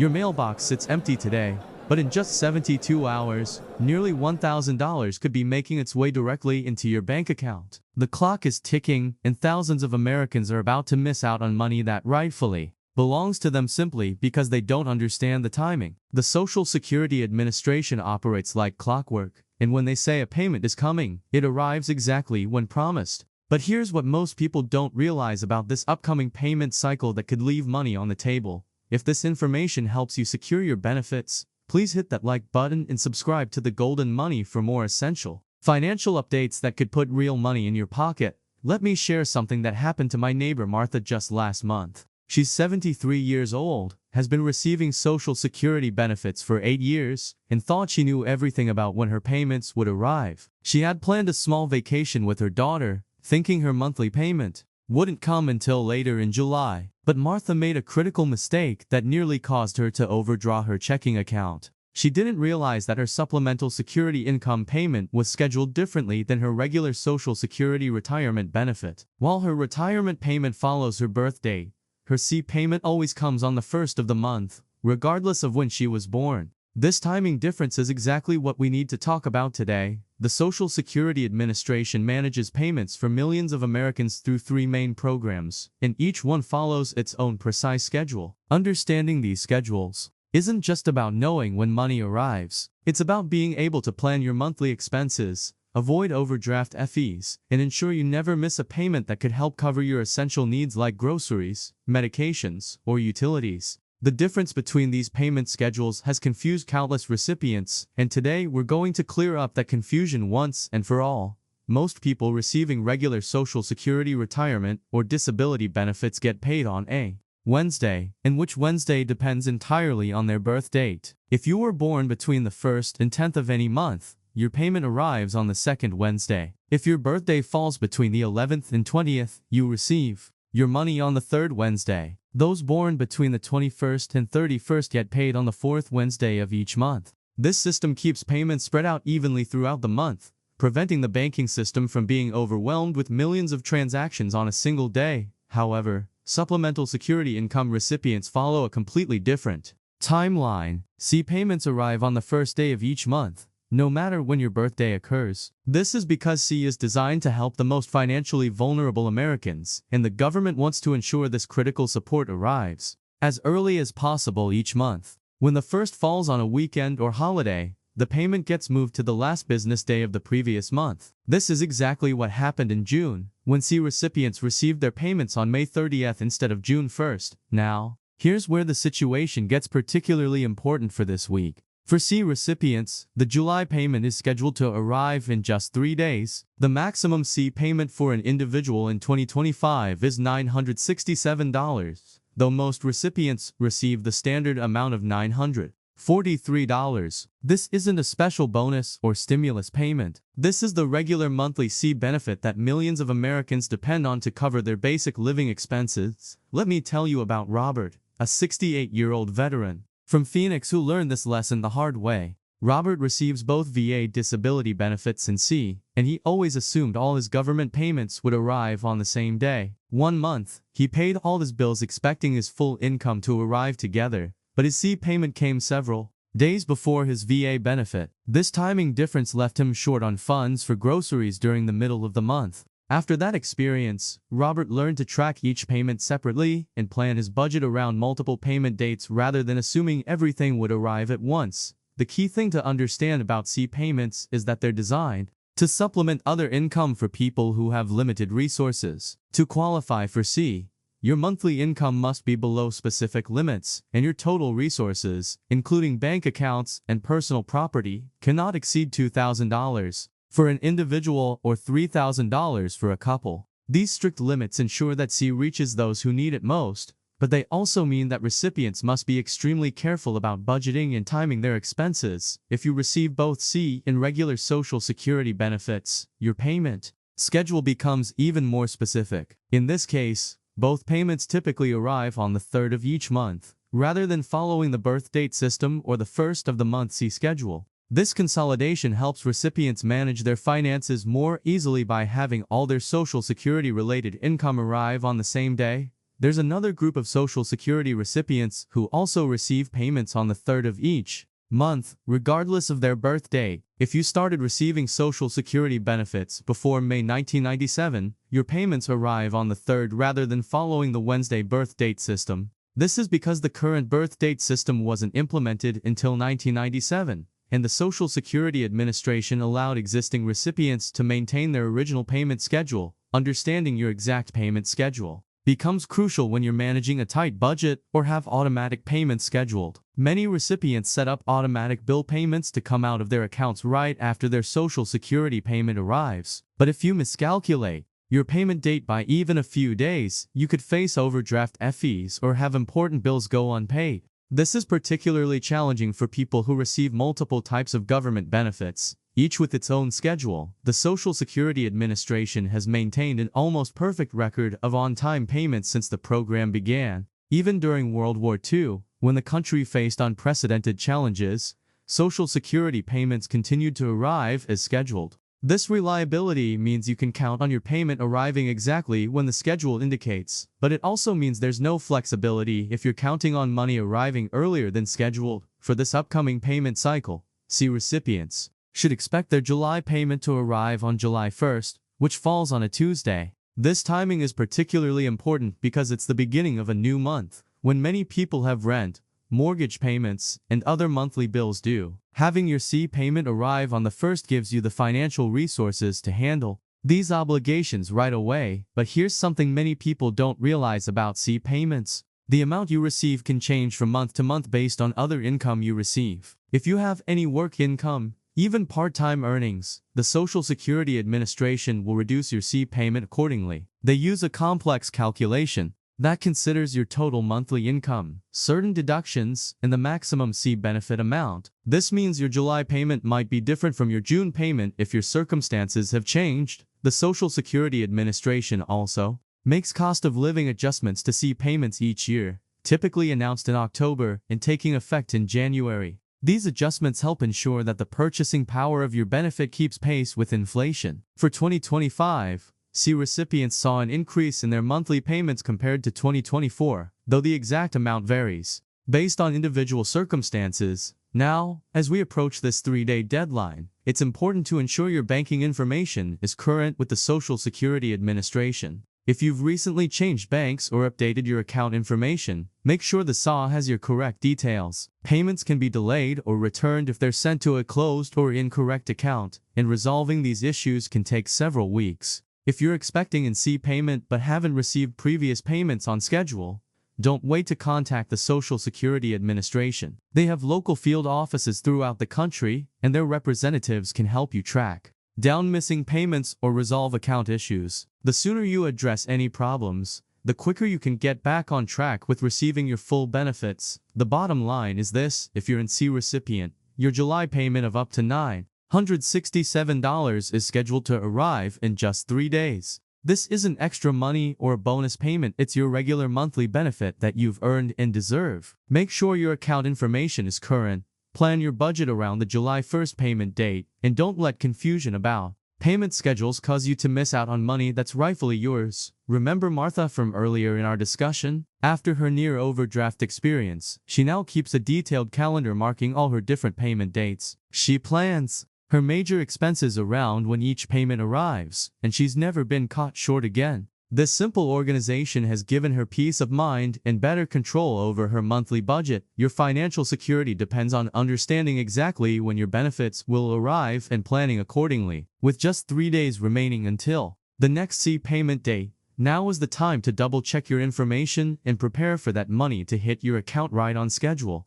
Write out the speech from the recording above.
Your mailbox sits empty today, but in just 72 hours, nearly $1,000 could be making its way directly into your bank account. The clock is ticking, and thousands of Americans are about to miss out on money that rightfully belongs to them simply because they don't understand the timing. The Social Security Administration operates like clockwork, and when they say a payment is coming, it arrives exactly when promised. But here's what most people don't realize about this upcoming payment cycle that could leave money on the table. If this information helps you secure your benefits, please hit that like button and subscribe to the Golden Money for more essential financial updates that could put real money in your pocket. Let me share something that happened to my neighbor Martha just last month. She's 73 years old, has been receiving Social Security benefits for 8 years, and thought she knew everything about when her payments would arrive. She had planned a small vacation with her daughter, thinking her monthly payment wouldn't come until later in July. But Martha made a critical mistake that nearly caused her to overdraw her checking account. She didn't realize that her supplemental security income payment was scheduled differently than her regular Social Security retirement benefit. While her retirement payment follows her birth date, her SSI payment always comes on the first of the month, regardless of when she was born. This timing difference is exactly what we need to talk about today. The Social Security Administration manages payments for millions of Americans through 3 main programs, and each one follows its own precise schedule. Understanding these schedules isn't just about knowing when money arrives. It's about being able to plan your monthly expenses, avoid overdraft fees, and ensure you never miss a payment that could help cover your essential needs like groceries, medications, or utilities. The difference between these payment schedules has confused countless recipients, and today we're going to clear up that confusion once and for all. Most people receiving regular Social Security retirement or disability benefits get paid on a Wednesday, and which Wednesday depends entirely on their birth date. If you were born between the 1st and 10th of any month, your payment arrives on the 2nd Wednesday. If your birthday falls between the 11th and 20th, you receive your money on the 3rd Wednesday. Those born between the 21st and 31st get paid on the 4th Wednesday of each month. This system keeps payments spread out evenly throughout the month, preventing the banking system from being overwhelmed with millions of transactions on a single day. However, supplemental security income recipients follow a completely different timeline. SSI payments arrive on the first day of each month, no matter when your birthday occurs. This is because SSI is designed to help the most financially vulnerable Americans, and the government wants to ensure this critical support arrives as early as possible each month. When the first falls on a weekend or holiday, the payment gets moved to the last business day of the previous month. This is exactly what happened in June, when SSI recipients received their payments on May 30th instead of June 1st. Now, here's where the situation gets particularly important for this week. For SSI recipients, the July payment is scheduled to arrive in just 3 days. The maximum SSI payment for an individual in 2025 is $967, though most recipients receive the standard amount of $943. This isn't a special bonus or stimulus payment. This is the regular monthly SSI benefit that millions of Americans depend on to cover their basic living expenses. Let me tell you about Robert, a 68-year-old veteran from Phoenix who learned this lesson the hard way. Robert receives both VA disability benefits and SSI, and he always assumed all his government payments would arrive on the same day. One month, he paid all his bills expecting his full income to arrive together, but his SSI payment came several days before his VA benefit. This timing difference left him short on funds for groceries during the middle of the month. After that experience, Robert learned to track each payment separately and plan his budget around multiple payment dates rather than assuming everything would arrive at once. The key thing to understand about SSI payments is that they're designed to supplement other income for people who have limited resources. To qualify for SSI, your monthly income must be below specific limits, and your total resources, including bank accounts and personal property, cannot exceed $2,000 for an individual or $3,000 for a couple. These strict limits ensure that SSI reaches those who need it most, but they also mean that recipients must be extremely careful about budgeting and timing their expenses. If you receive both SSI and regular Social Security benefits, your payment schedule becomes even more specific. In this case, both payments typically arrive on the 3rd of each month, rather than following the birth date system or the first of the month SSI schedule. This consolidation helps recipients manage their finances more easily by having all their Social Security-related income arrive on the same day. There's another group of Social Security recipients who also receive payments on the 3rd of each month, regardless of their birth date. If you started receiving Social Security benefits before May 1997, your payments arrive on the 3rd rather than following the Wednesday birth date system. This is because the current birth date system wasn't implemented until 1997, and the Social Security Administration allowed existing recipients to maintain their original payment schedule. Understanding your exact payment schedule becomes crucial when you're managing a tight budget or have automatic payments scheduled. Many recipients set up automatic bill payments to come out of their accounts right after their Social Security payment arrives. But if you miscalculate your payment date by even a few days, you could face overdraft fees or have important bills go unpaid. This is particularly challenging for people who receive multiple types of government benefits, each with its own schedule. The Social Security Administration has maintained an almost perfect record of on-time payments since the program began. Even during World War II, when the country faced unprecedented challenges, Social Security payments continued to arrive as scheduled. This reliability means you can count on your payment arriving exactly when the schedule indicates, but it also means there's no flexibility if you're counting on money arriving earlier than scheduled. For this upcoming payment cycle, recipients should expect their July payment to arrive on July 1st, which falls on a Tuesday. This timing is particularly important because it's the beginning of a new month, when many people have rent, mortgage payments, and other monthly bills due. Having your payment arrive on the 1st gives you the financial resources to handle these obligations right away. But here's something many people don't realize about payments. The amount you receive can change from month to month based on other income you receive. If you have any work income, even part-time earnings, the Social Security Administration will reduce your payment accordingly. They use a complex calculation that considers your total monthly income, certain deductions, and the maximum benefit amount. This means your July payment might be different from your June payment if your circumstances have changed. The Social Security Administration also makes cost of living adjustments to payments each year, typically announced in October and taking effect in January. These adjustments help ensure that the purchasing power of your benefit keeps pace with inflation. For 2025, recipients saw an increase in their monthly payments compared to 2024, though the exact amount varies based on individual circumstances. Now, as we approach this 3-day deadline, it's important to ensure your banking information is current with the Social Security Administration. If you've recently changed banks or updated your account information, make sure the SSA has your correct details. Payments can be delayed or returned if they're sent to a closed or incorrect account, and resolving these issues can take several weeks. If you're expecting an payment but haven't received previous payments on schedule, don't wait to contact the Social Security Administration. They have local field offices throughout the country, and their representatives can help you track down missing payments or resolve account issues. The sooner you address any problems, the quicker you can get back on track with receiving your full benefits. The bottom line is this: if you're an recipient, your July payment of up to $967 is scheduled to arrive in just 3 days. This isn't extra money or a bonus payment, it's your regular monthly benefit that you've earned and deserve. Make sure your account information is current, plan your budget around the July 1st payment date, and don't let confusion about payment schedules cause you to miss out on money that's rightfully yours. Remember Martha from earlier in our discussion? After her near overdraft experience, she now keeps a detailed calendar marking all her different payment dates. She plans her major expenses around when each payment arrives, and she's never been caught short again. This simple organization has given her peace of mind and better control over her monthly budget. Your financial security depends on understanding exactly when your benefits will arrive and planning accordingly. With just 3 days remaining until the next payment date, now is the time to double-check your information and prepare for that money to hit your account right on schedule.